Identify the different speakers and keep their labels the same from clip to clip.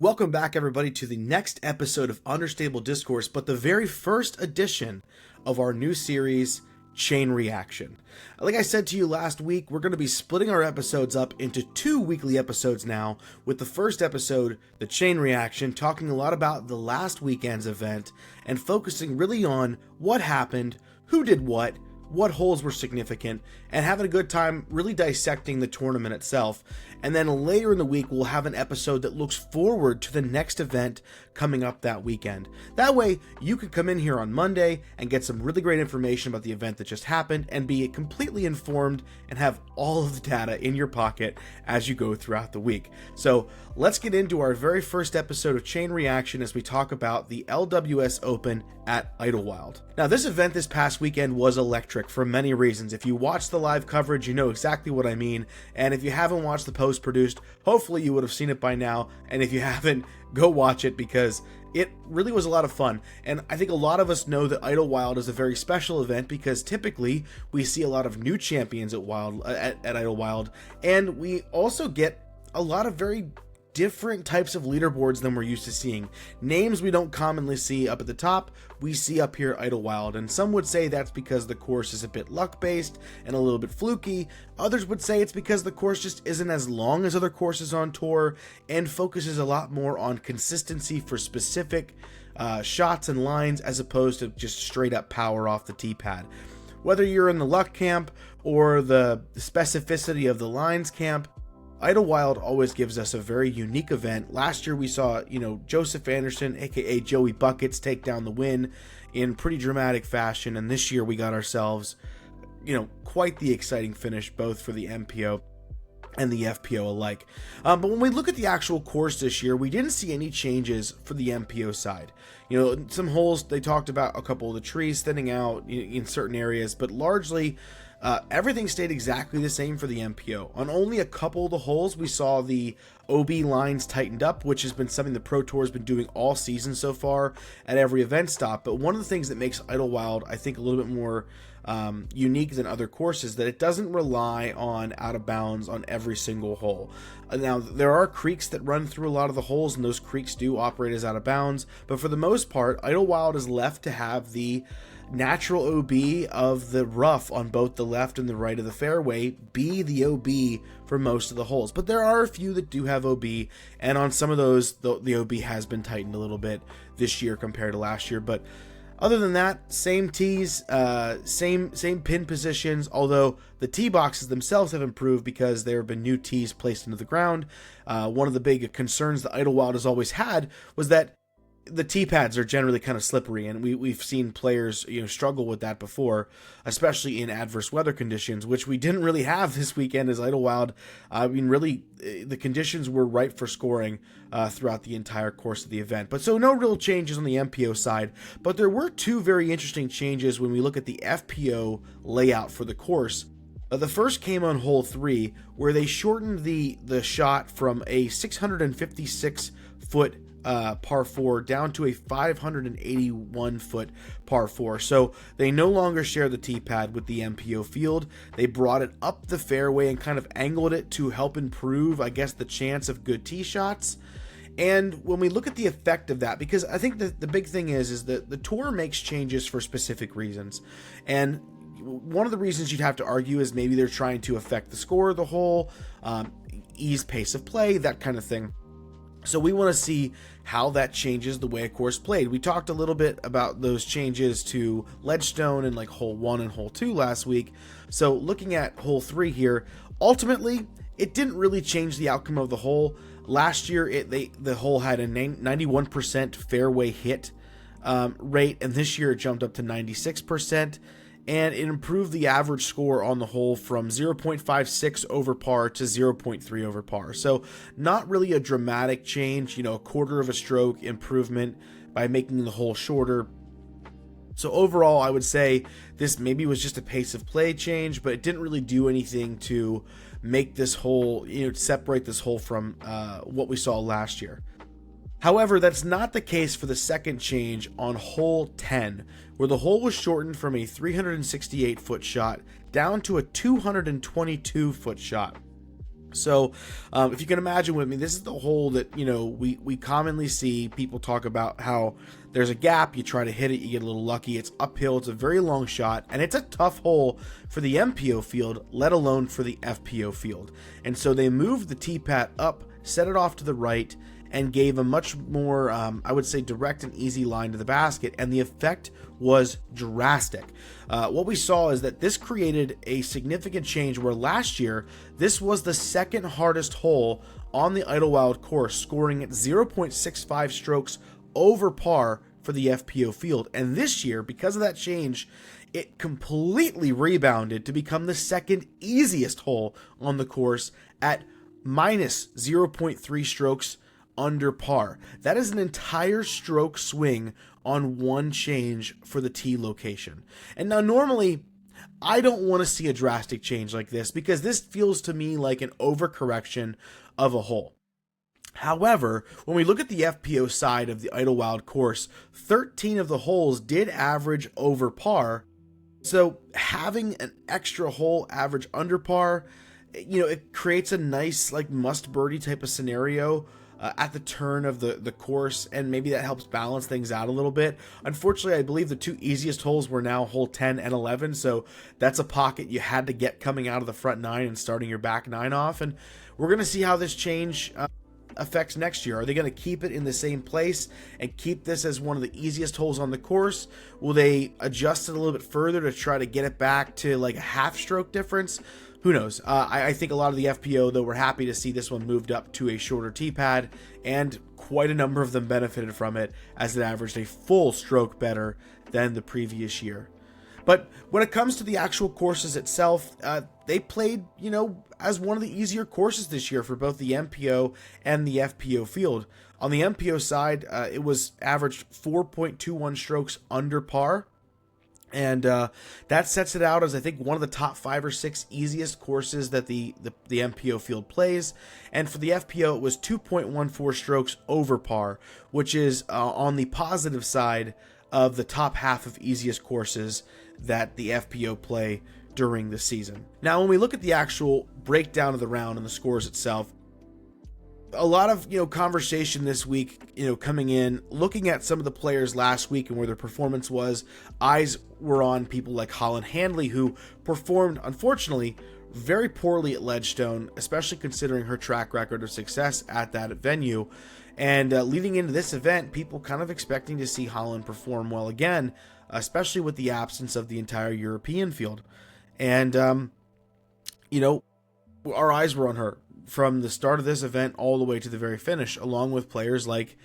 Speaker 1: Welcome back, everybody, to the next episode of Understable Discourse, but the very first edition of our new series, Chain Reaction. Like I said to you last week, we're going to be splitting our episodes up into 2 weekly episodes now, with the first episode, the Chain Reaction, talking a lot about the last weekend's event, and focusing really on what happened, who did what holes were significant, and having a good time really dissecting the tournament itself. And then later in the week, we'll have an episode that looks forward to the next event coming up that weekend. That way, you could come in here on Monday and get some really great information about the event that just happened and be completely informed and have all of the data in your pocket as you go throughout the week. So let's get into our very first episode of Chain Reaction as we talk about the LWS Open at Idlewild. Now, this event this past weekend was electric for many reasons. If you watched the live coverage, you know exactly what I mean. And if you haven't watched the post-produced, hopefully you would have seen it by now. And if you haven't, go watch it because it really was a lot of fun. And I think a lot of us know that Idlewild is a very special event because typically we see a lot of new champions at Idlewild. And we also get a lot of very different types of leaderboards than we're used to seeing. Names we don't commonly see up at the top, we see up here at Idlewild, and some would say that's because the course is a bit luck-based and a little bit fluky. Others would say it's because the course just isn't as long as other courses on tour and focuses a lot more on consistency for specific shots and lines as opposed to just straight-up power off the tee pad. Whether you're in the luck camp or the specificity of the lines camp, Idlewild always gives us a very unique event. Last year we saw, Joseph Anderson, aka Joey Buckets, take down the win in pretty dramatic fashion, and this year we got ourselves, quite the exciting finish both for the MPO and the FPO alike. But when we look at the actual course this year, we didn't see any changes for the MPO side. Some holes, they talked about a couple of the trees thinning out in certain areas, but largely everything stayed exactly the same for the MPO. On only a couple of the holes, we saw the OB lines tightened up, which has been something the Pro Tour has been doing all season so far at every event stop. But one of the things that makes Idlewild, I think, a little bit more unique than other courses, that it doesn't rely on out of bounds on every single hole. Now, there are creeks that run through a lot of the holes, and those creeks do operate as out of bounds. But for the most part, Idlewild is left to have the natural OB of the rough on both the left and the right of the fairway be the OB for most of the holes. But there are a few that do have OB, and on some of those, the OB has been tightened a little bit this year compared to last year. But other than that, same tees, same pin positions, although the tee boxes themselves have improved because there have been new tees placed into the ground. One of the big concerns that Idlewild has always had was that the tee pads are generally kind of slippery, and we've seen players struggle with that before, especially in adverse weather conditions, which we didn't really have this weekend as Idlewild. Really, the conditions were right for scoring throughout the entire course of the event. But so no real changes on the MPO side, but there were two very interesting changes when we look at the FPO layout for the course. The first came on hole 3, where they shortened the shot from a 656-foot par 4 down to a 581 foot par 4. So they no longer share the tee pad with the MPO field. They brought it up the fairway and kind of angled it to help improve, I guess, the chance of good tee shots. And when we look at the effect of that, because I think the big thing is that the tour makes changes for specific reasons. And one of the reasons you'd have to argue is maybe they're trying to affect the score of the hole, ease pace of play, that kind of thing. So we want to see how that changes the way a course played. We talked a little bit about those changes to Ledgestone in like hole 1 and hole 2 last week. So looking at hole 3 here, ultimately it didn't really change the outcome of the hole. Last year the hole had a 91% fairway hit rate, and this year it jumped up to 96%. And it improved the average score on the hole from 0.56 over par to 0.3 over par. So not really a dramatic change, a quarter of a stroke improvement by making the hole shorter. So overall, I would say this maybe was just a pace of play change, but it didn't really do anything to make this hole, separate this hole from what we saw last year. However, that's not the case for the second change on hole 10, where the hole was shortened from a 368-foot shot down to a 222-foot shot. So if you can imagine with me, this is the hole that, we commonly see people talk about how there's a gap, you try to hit it, you get a little lucky, it's uphill, it's a very long shot, and it's a tough hole for the MPO field, let alone for the FPO field. And so they moved the tee pad up, set it off to the right, and gave a much more, I would say, direct and easy line to the basket, and the effect was drastic. What we saw is that this created a significant change where last year, this was the second hardest hole on the Idlewild course, scoring at 0.65 strokes over par for the FPO field. And this year, because of that change, it completely rebounded to become the second easiest hole on the course at minus 0.3 strokes under par. That is an entire stroke swing on one change for the tee location. And now normally I don't want to see a drastic change like this because this feels to me like an overcorrection of a hole. However, when we look at the FPO side of the Idlewild course, 13 of the holes did average over par. So having an extra hole average under par, it creates a nice like must birdie type of scenario at the turn of the course, and maybe that helps balance things out a little bit. Unfortunately, I believe the two easiest holes were now hole 10 and 11, so that's a pocket you had to get coming out of the front nine and starting your back nine off, and we're going to see how this change affects next year. Are they going to keep it in the same place and keep this as one of the easiest holes on the course? Will they adjust it a little bit further to try to get it back to like a half stroke difference? Who knows? I think a lot of the FPO, though, were happy to see this one moved up to a shorter tee pad, and quite a number of them benefited from it as it averaged a full stroke better than the previous year. But when it comes to the actual courses itself, they played, as one of the easier courses this year for both the MPO and the FPO field. On the MPO side, it was averaged 4.21 strokes under par. And that sets it out as, I think, one of the top 5 or 6 easiest courses that the MPO field plays. And for the FPO, it was 2.14 strokes over par, which is on the positive side of the top half of easiest courses that the FPO play during the season. Now, when we look at the actual breakdown of the round and the scores itself, a lot of conversation this week, coming in, looking at some of the players last week and where their performance was. Eyes were on people like Holland Handley, who performed, unfortunately, very poorly at Ledgestone, especially considering her track record of success at that venue. And leading into this event, people kind of expecting to see Holland perform well again, especially with the absence of the entire European field. And our eyes were on her from the start of this event all the way to the very finish, along with players like,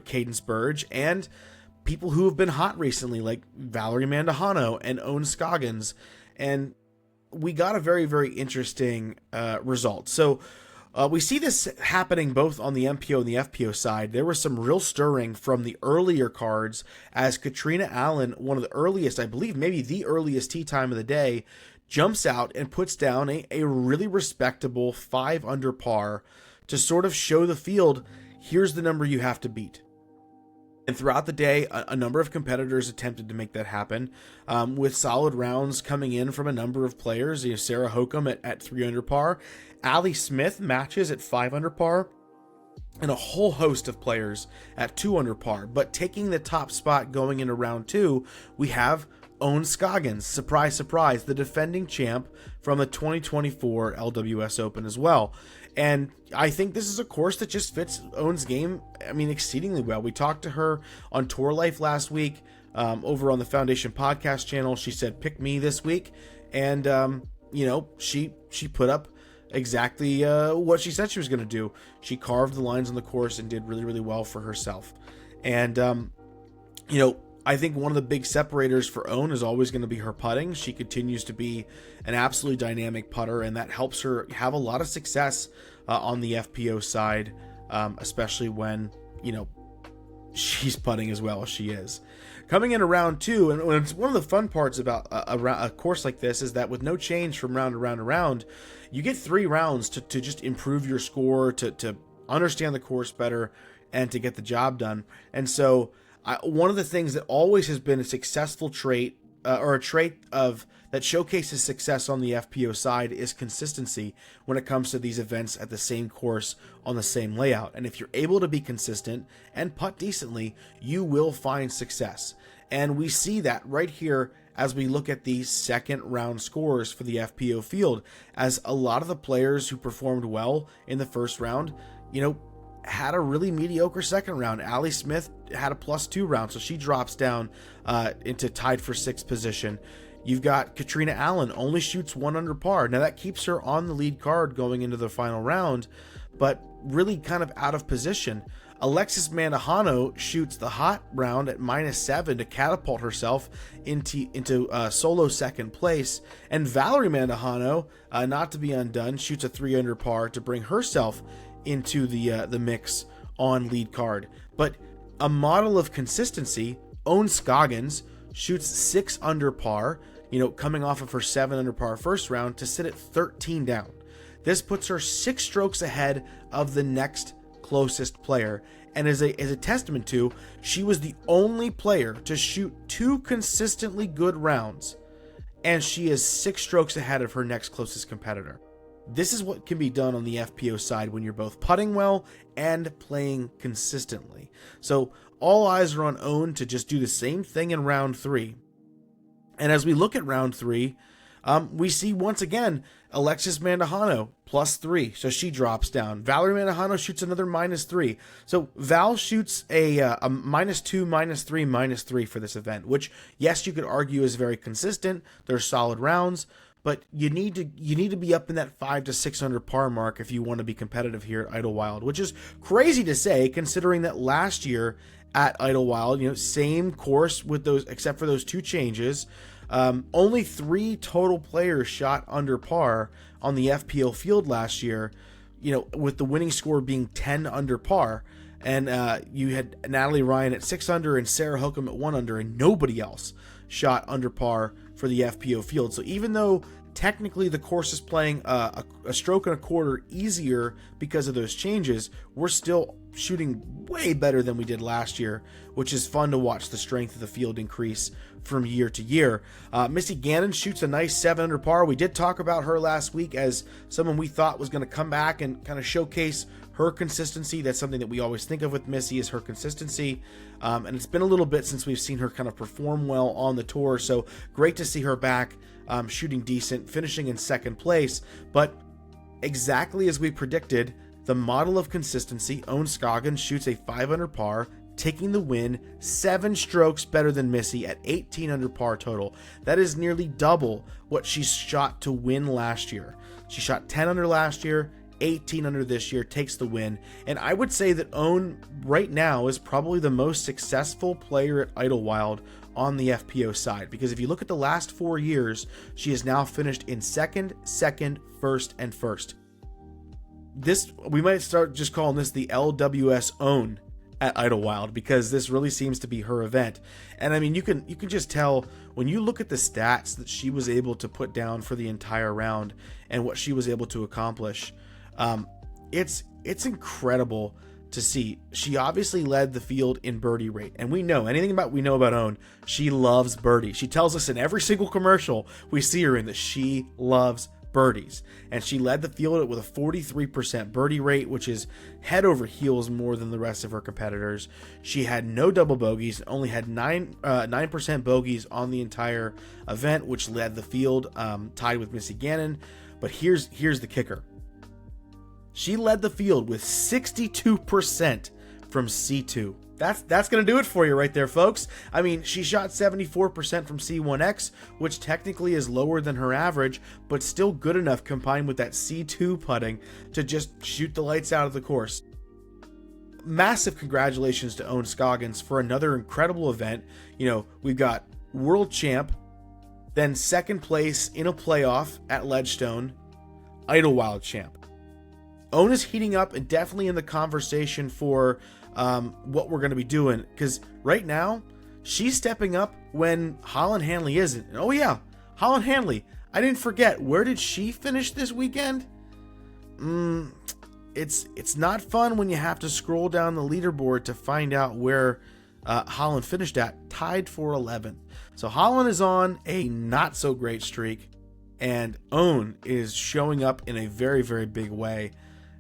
Speaker 1: Cadence Burge and people who have been hot recently, like Valerie Mandujano and Owen Scoggins. And we got a very, very interesting result. So we see this happening both on the MPO and the FPO side. There was some real stirring from the earlier cards as Katrina Allen, one of the earliest, I believe maybe the earliest tee time of the day, jumps out and puts down a really respectable 5 under par to sort of show the field, here's the number you have to beat. And throughout the day, a number of competitors attempted to make that happen, with solid rounds coming in from a number of players. Sarah Hokum at 3 under par, Allie Smith matches at 5 under par, and a whole host of players at 2 under par. But taking the top spot going into round 2, we have Owen Scoggins, surprise, surprise, the defending champ from the 2024 LWS Open as well. And I think this is a course that just fits Owen's game, exceedingly well. We talked to her on Tour Life last week over on the Foundation Podcast channel. She said, pick me this week. And, she put up exactly what she said she was going to do. She carved the lines on the course and did really, really well for herself. And, I think one of the big separators for Owen is always going to be her putting. She continues to be an absolutely dynamic putter, and that helps her have a lot of success on the FPO side, especially when, she's putting as well as she is. Coming into round 2, and it's one of the fun parts about a course like this is that with no change from round to round to round, you get 3 rounds to just improve your score, to understand the course better, and to get the job done. And so one of the things that always has been a successful trait or a trait of that showcases success on the FPO side is consistency when it comes to these events at the same course on the same layout. And if you're able to be consistent and putt decently, you will find success. And we see that right here as we look at the second round scores for the FPO field, as a lot of the players who performed well in the first round, had a really mediocre second round. Allie Smith had a +2 round, so she drops down into tied for 6th position. You've got Katrina Allen, only shoots 1 under par. Now that keeps her on the lead card going into the final round, but really kind of out of position. Alexis Mandujano shoots the hot round at -7 to catapult herself into solo second place, and Valerie Mandujano, not to be undone, shoots a 3 under par to bring herself into the mix on lead card. But a model of consistency, Owen Scoggins shoots 6 under par, coming off of her 7 under par first round to sit at 13 down. This puts her 6 strokes ahead of the next closest player, and is a testament to she was the only player to shoot 2 consistently good rounds, and she is 6 strokes ahead of her next closest competitor. This is what can be done on the FPO side when you're both putting well and playing consistently. So all eyes are on Owen to just do the same thing in round 3. And as we look at round 3, we see once again Alexis Mandujano +3, so she drops down. Valerie Mandujano shoots another -3. So Val shoots a -2, -3, -3 for this event, which, yes, you could argue is very consistent. They're solid rounds, but you need to be up in that 5 to 6 under par mark if you want to be competitive here at Idlewild, which is crazy to say considering that last year at Idlewild, same course with those, except for those 2 changes. Only 3 total players shot under par on the FPO field last year, with the winning score being 10 under par. And you had Natalie Ryan at 6 under and Sarah Hookham at 1 under, and nobody else shot under par for the FPO field. So even though technically the course is playing a stroke and a quarter easier because of those changes, we're still shooting way better than we did last year, which is fun to watch the strength of the field increase from year to year. Missy Gannon shoots a nice 7 under par. We did talk about her last week as someone we thought was going to come back and kind of showcase her consistency. That's something that we always think of with Missy, is her consistency. And it's been a little bit since we've seen her kind of perform well on the tour. So great to see her back, shooting decent, finishing in 2nd place. But exactly as we predicted, the model of consistency, Owen Scoggins shoots a 5 under par, taking the win, 7 strokes better than Missy at 18 under par total. That is nearly double what she shot to win last year. She shot 10 under last year, 18 under this year, takes the win. And I would say that Owen right now is probably the most successful player at Idlewild on the FPO side, because if you look at the last 4 years, she has now finished in 2nd, 1st, and 1st. This, we might start just calling this the LWS Own at Idlewild, because this really seems to be her event. And I mean, you can just tell when you look at the stats that she was able to put down for the entire round and what she was able to accomplish. It's incredible to see. She obviously led the field in birdie rate, and we know about Owen. She loves birdie. She tells us in every single commercial we see her in that she loves birdies, and she led the field with a 43% birdie rate, which is head over heels more than the rest of her competitors. She had no double bogeys, only had 9% bogeys on the entire event, which led the field, tied with Missy Gannon. But here's the kicker. She led the field with 62% from C2. That's going to do it for you right there, folks. I mean, she shot 74% from C1X, which technically is lower than her average, but still good enough combined with that C2 putting to just shoot the lights out of the course. Massive congratulations to Owen Scoggins for another incredible event. We've got world champ, then 2nd place in a playoff at Ledgestone, Idlewild champ. Owen is heating up and definitely in the conversation for what we're going to be doing, because right now she's stepping up when Holland Hanley isn't. And oh yeah, Holland Hanley, I didn't forget, where did she finish this weekend? It's not fun when you have to scroll down the leaderboard to find out where Holland finished at, tied for 11th. So Holland is on a not so great streak, and Own is showing up in a very, very big way.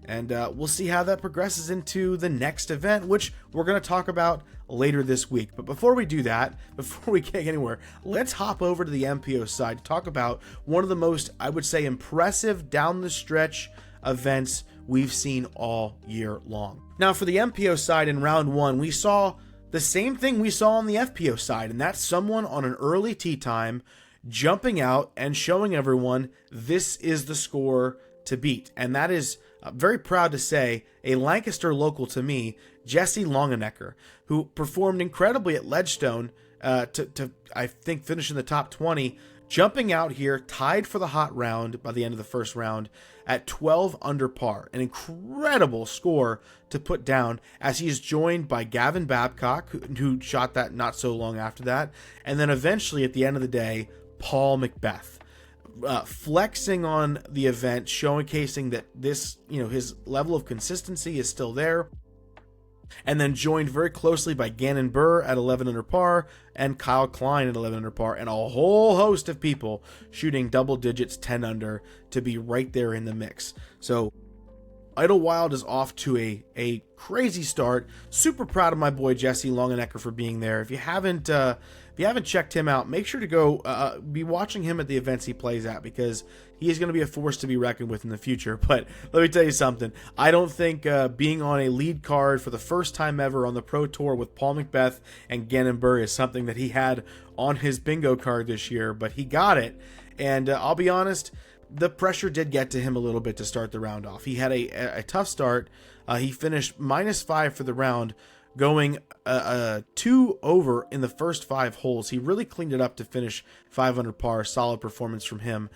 Speaker 1: And we'll see how that progresses into the next event, which we're going to talk about later this week. But before we do that, before we get anywhere, let's hop over to the MPO side to talk about one of the most, I would say, impressive down the stretch events we've seen all year long. Now, for the MPO side in round one, we saw the same thing we saw on the FPO side, and that's someone on an early tee time jumping out and showing everyone this is the score to beat. And that is, very proud to say, a Lancaster local to me, Jesse Longenecker, who performed incredibly at Ledgestone to I think finish in the top 20, jumping out here tied for the hot round by the end of the first round at 12 under par. An incredible score to put down, as he is joined by Gavin Babcock, who shot that not so long after that, and then eventually at the end of the day, Paul McBeth. Flexing on the event, showcasing that this, his level of consistency is still there. And then joined very closely by Gannon Buhr at 11 under par and Kyle Klein at 11 under par, and a whole host of people shooting double digits 10 under to be right there in the mix. So Idlewild is off to a crazy start. Super proud of my boy Jesse Longenecker for being there. If you haven't checked him out, make sure to go be watching him at the events he plays at, because he is going to be a force to be reckoned with in the future. But let me tell you something. I don't think being on a lead card for the first time ever on the Pro Tour with Paul McBeth and Gannon Buhr is something that he had on his bingo card this year, but he got it. And I'll be honest, the pressure did get to him a little bit to start the round off. He had a tough start. He finished -5 for the round, going 2 over in the first 5 holes. He really cleaned it up to finish 5 under par. Solid performance from him.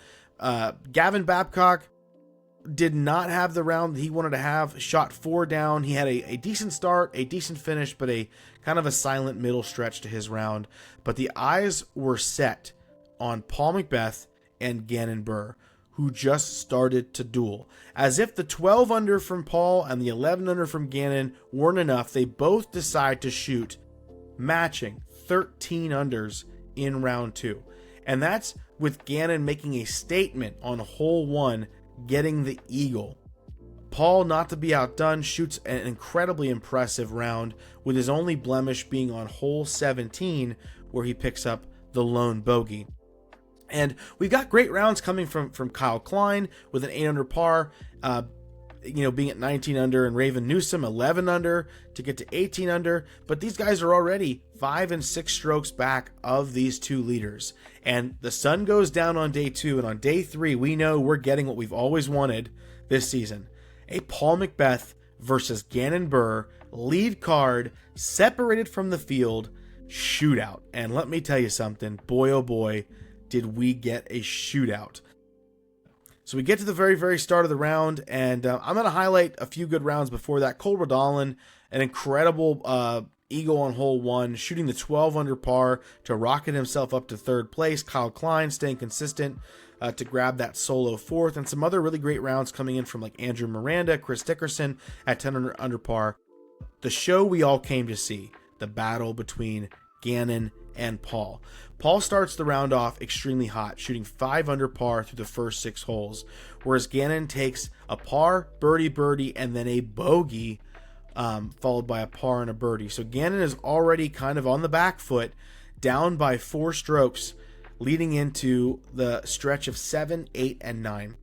Speaker 1: Gavin Babcock did not have the round that he wanted to have. Shot 4 down. He had a decent start, a decent finish, but a kind of a silent middle stretch to his round. But the eyes were set on Paul McBeth and Gannon Buhr, who just started to duel. As if the 12 under from Paul and the 11 under from Gannon weren't enough, they both decide to shoot matching 13 unders in round 2. And that's with Gannon making a statement on hole 1, getting the eagle. Paul, not to be outdone, shoots an incredibly impressive round, with his only blemish being on hole 17, where he picks up the lone bogey. And we've got great rounds coming from Kyle Klein with an 8 under par, being at 19 under, and Raven Newsom 11 under to get to 18 under. But these guys are already 5 and 6 strokes back of these two leaders. And the sun goes down on day 2, and on day 3, we know we're getting what we've always wanted this season: a Paul McBeth versus Gannon Buhr lead card, separated from the field shootout. And let me tell you something, boy oh boy, did we get a shootout. So we get to the very, very start of the round, and I'm going to highlight a few good rounds before that. Cole Rodolin, an incredible eagle on hole 1, shooting the 12 under par to rocket himself up to 3rd place. Kyle Klein staying consistent to grab that solo 4th, and some other really great rounds coming in from like Andrew Miranda, Chris Dickerson at 10 under par. The show we all came to see, the battle between Gannon and Paul. Paul starts the round off extremely hot, shooting 5 under par through the first 6 holes, whereas Gannon takes a par, birdie, and then a bogey, followed by a par and a birdie. So Gannon is already kind of on the back foot, down by 4 strokes, leading into the stretch of 7, 8, and 9.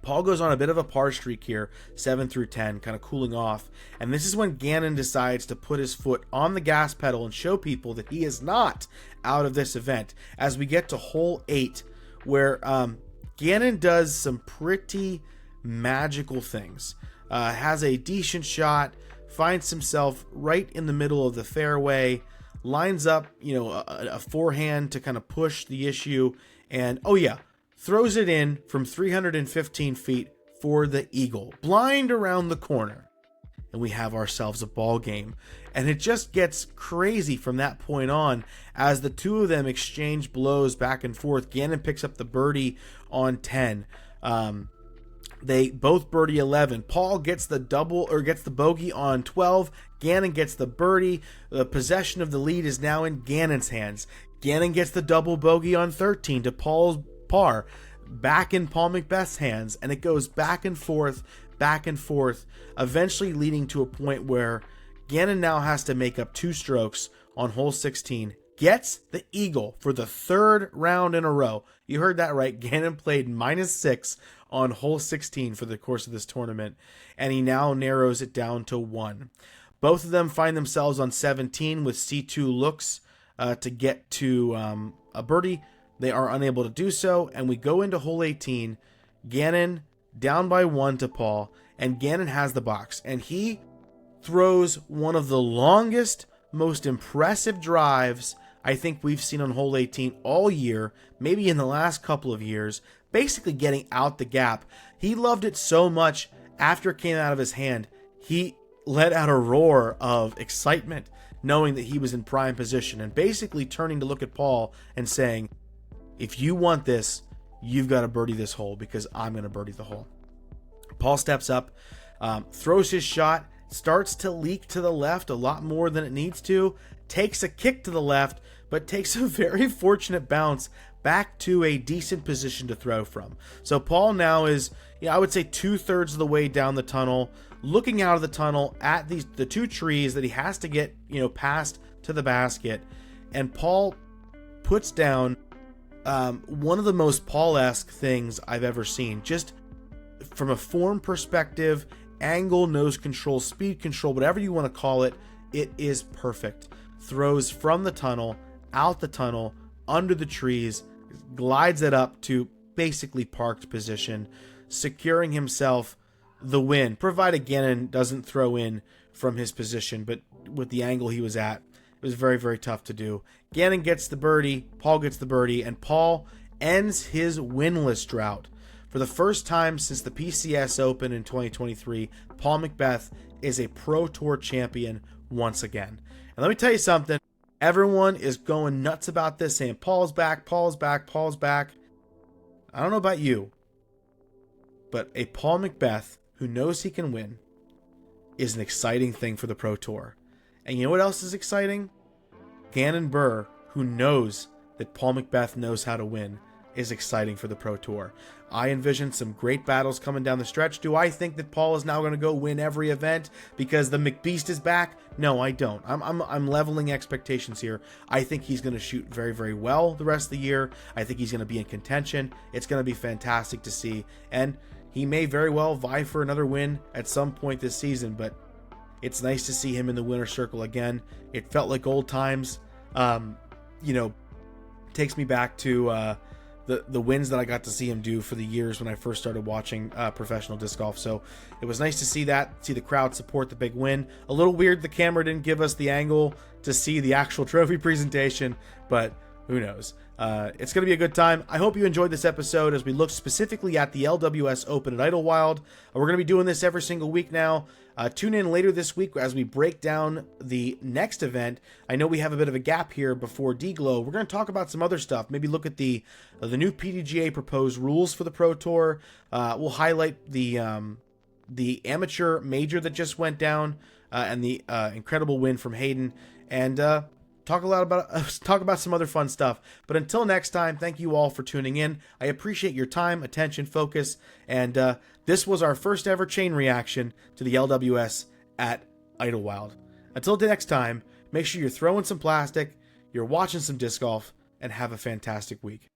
Speaker 1: Paul goes on a bit of a par streak here, 7 through 10, kind of cooling off. And this is when Gannon decides to put his foot on the gas pedal and show people that he is not out of this event. As we get to hole 8, where Gannon does some pretty magical things. Has a decent shot, finds himself right in the middle of the fairway, lines up, a forehand to kind of push the issue, and throws it in from 315 feet for the eagle, blind around the corner. And we have ourselves a ball game. And it just gets crazy from that point on as the two of them exchange blows back and forth. Gannon picks up the birdie on 10. They both birdie 11. Paul gets the bogey on 12. Gannon gets the birdie. The possession of the lead is now in Gannon's hands. Gannon gets the double bogey on 13 to Paul's par, back in Paul McBeth's hands, and it goes back and forth, eventually leading to a point where Gannon now has to make up 2 strokes on hole 16, gets the eagle for the 3rd round in a row. You heard that right. Gannon played -6 on hole 16 for the course of this tournament, and he now narrows it down to 1. Both of them find themselves on 17 with C2 looks to get to a birdie. They are unable to do so, and we go into hole 18. Gannon down by 1 to Paul, and Gannon has the box, and he throws one of the longest, most impressive drives I think we've seen on hole 18 all year, maybe in the last couple of years, basically getting out the gap. He loved it so much after it came out of his hand, he let out a roar of excitement, knowing that he was in prime position, and basically turning to look at Paul and saying, if you want this, you've got to birdie this hole because I'm going to birdie the hole. Paul steps up, throws his shot, starts to leak to the left a lot more than it needs to, takes a kick to the left, but takes a very fortunate bounce back to a decent position to throw from. So Paul now is, I would say 2/3 of the way down the tunnel, looking out of the tunnel at the 2 trees that he has to get, past to the basket. And Paul puts down one of the most Paul-esque things I've ever seen. Just from a form perspective, angle, nose control, speed control, whatever you want to call it, it is perfect. Throws from the tunnel, out the tunnel, under the trees, glides it up to basically parked position, securing himself the win, provided Gannon doesn't throw in from his position, but with the angle he was at, it was very, very tough to do. Gannon gets the birdie, Paul gets the birdie, and Paul ends his winless drought. For the first time since the PCS Open in 2023, Paul McBeth is a Pro Tour champion once again. And let me tell you something, everyone is going nuts about this, saying Paul's back, Paul's back, Paul's back. I don't know about you, but a Paul McBeth who knows he can win is an exciting thing for the Pro Tour. And you know what else is exciting? Gannon Buhr, who knows that Paul McBeth knows how to win, is exciting for the Pro Tour. I envision some great battles coming down the stretch. Do I think that Paul is now going to go win every event because the McBeast is back? No, I don't. I'm leveling expectations here. I think he's going to shoot very, very well the rest of the year. I think he's going to be in contention. It's going to be fantastic to see. And he may very well vie for another win at some point this season, but it's nice to see him in the winner's circle again. It felt like old times. Takes me back to the wins that I got to see him do for the years when I first started watching professional disc golf. So it was nice to see that, see the crowd support the big win. A little weird the camera didn't give us the angle to see the actual trophy presentation, but who knows. It's going to be a good time. I hope you enjoyed this episode as we look specifically at the LWS Open at Idlewild. We're going to be doing this every single week now. Tune in later this week as we break down the next event. I know we have a bit of a gap here before D-Glow. We're going to talk about some other stuff. Maybe look at the new PDGA proposed rules for the Pro Tour. We'll highlight the amateur major that just went down and the incredible win from Hayden, and talk about some other fun stuff. But until next time, thank you all for tuning in. I appreciate your time, attention, focus, and this was our first ever chain reaction to the LWS at Idlewild. Until next time, make sure you're throwing some plastic, you're watching some disc golf, and have a fantastic week.